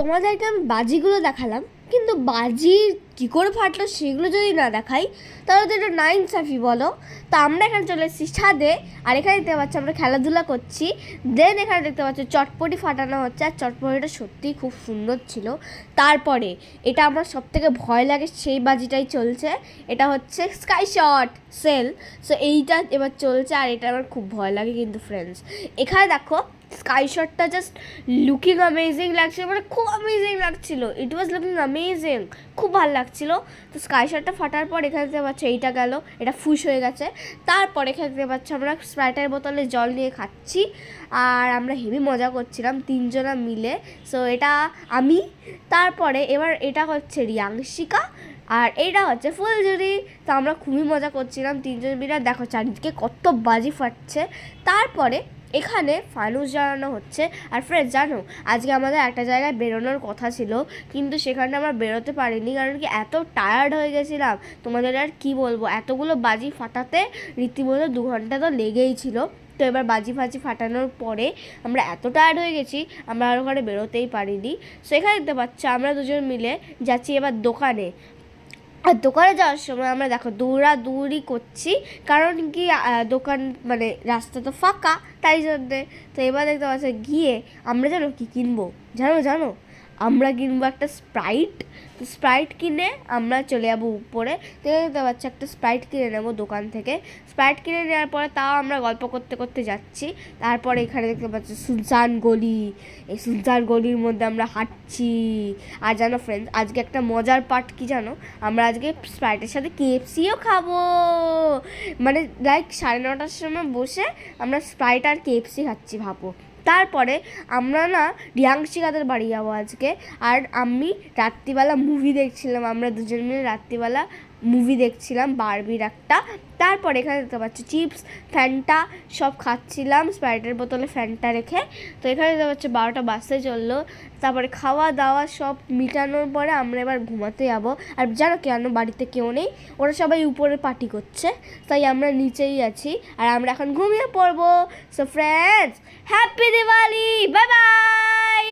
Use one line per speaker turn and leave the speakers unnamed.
তোমাদেরকে আমি বাজিগুলো দেখালাম, কিন্তু বাজি কী করে ফাটলো সেগুলো যদি না দেখাই তাহলে তো এটা নাইনসাফি বলো। তো আমরা এখানে চলে এসেছি ছাদে, আর এখানে দেখতে পাচ্ছি আমরা খেলাধুলা করছি। দেন এখানে দেখতে পাচ্ছি চটপটি ফাটানো হচ্ছে, আর চটপটিটা সত্যিই খুব সুন্দর ছিল। তারপরে এটা আমার সবথেকে ভয় লাগে সেই বাজিটাই চলছে, এটা হচ্ছে স্কাই শট সেল। সো এইটা এবার চলছে, আর এটা আমার খুব ভয় লাগে। কিন্তু ফ্রেন্ডস এখানে দেখো স্কাই শটটা জাস্ট লুকিং অ্যামেজিং লাগছিল, মানে খুব অ্যামেজিং লাগছিল। ইট ওয়াজ লুকিং অ্যামেজিং, খুব ভালো লাগছিল। তো স্কাই শটটা ফাটার পর এখানে দেখতে পাচ্ছ এইটা গেল, এটা ফুস হয়ে গেছে। তারপর এখানে দেখতে পাচ্ছ আমরা স্প্রাইটের বোতলে জল নিয়ে খাচ্ছি, আর আমরা হেভি মজা করছিলাম তিনজনা মিলে। সো এটা আমি, তারপরে এবার এটা হচ্ছে রিয়াংশিকা, আর এইটা হচ্ছে ফুলঝুরি। তো আমরা খুবই মজা করছিলাম তিনজন মিলে। দেখো চারিদিকে কত বাজি ফাটছে। তারপরে এখানে ফানুস জ্বালানো হচ্ছে। আর ফ্রেন্ডস জানো, আজকে আমাদের একটা জায়গায় বেরোনোর কথা ছিল, কিন্তু সেখানে আমরা বেরোতে পারিনি, কারণ কি এত টায়ার্ড হয়ে গেছিলাম। তোমাদের আর কি বলবো, এতগুলো বাজি ফাটাতে রীতিমতো 2 ঘন্টা তো লেগেই ছিল। তো এবার বাজি ফাটানোর পরে আমরা এত টায়ার্ড হয়ে গেছি, আমরা আর ওখানে বেরোতেই পারিনি। সেখানে দেখতে পাচ্ছ আমরা দুজন মিলে যাচ্ছি এবার দোকানে। আর দোকানে যাওয়ার সময় আমরা দেখো দৌড়াদৌড়ি করছি, কারণ কি দোকান মানে রাস্তা তো ফাঁকা, তাই জন্যে। তো এবার দেখতে পাচ্ছি গিয়ে আমরা জানো কি কিনবো, জানো আমরা কিনবো একটা স্প্রাইট। তো স্প্রাইট কিনে আমরা চলে যাবো উপরে। তো দেখতে পাচ্ছি একটা স্প্রাইট কিনে নেবো দোকান থেকে। স্প্রাইট কিনে নেওয়ার পরে তাও আমরা গল্প করতে করতে যাচ্ছি। তারপরে এখানে দেখতে পাচ্ছি সুনসান গলি, এই সুনসান গলির মধ্যে আমরা হাঁটছি। আর জানো ফ্রেন্ডস, আজকে একটা মজার পার্ট কি জানো, আমরা আজকে স্প্রাইটের সাথে কেএফসিও খাবো। মানে লাইক 9:30টার সময় বসে আমরা স্প্রাইট আর কেএফসি খাচ্ছি, ভাবো। তারপরে আমরা না রিয়াংশিকাদের বাড়ি যাবো আজকে। আর আমি রাত্রিবেলা মুভি দেখছিলাম, আমরা দুজন মিলে রাত্রিবেলা মুভি দেখছিলাম বারবির একটা। তারপরে এখানে দেখতে পাচ্ছি চিপস ফ্যান্টা সব খাচ্ছিলাম স্প্রাইটের বোতলে ফ্যান্টা রেখে। তো এখানে দেখতে পাচ্ছি 12টা বাজতে চললো। তারপরে খাওয়া দাওয়া সব মিটানোর পরে আমরা এবার ঘুমাতে যাবো। আর জানো কেন, বাড়িতে কেউ নেই, ওরা সবাই উপরে পার্টি করছে, তাই আমরা নিচেই আছি, আর আমরা এখন ঘুমিয়ে পড়বো। So friends, happy Diwali, bye bye.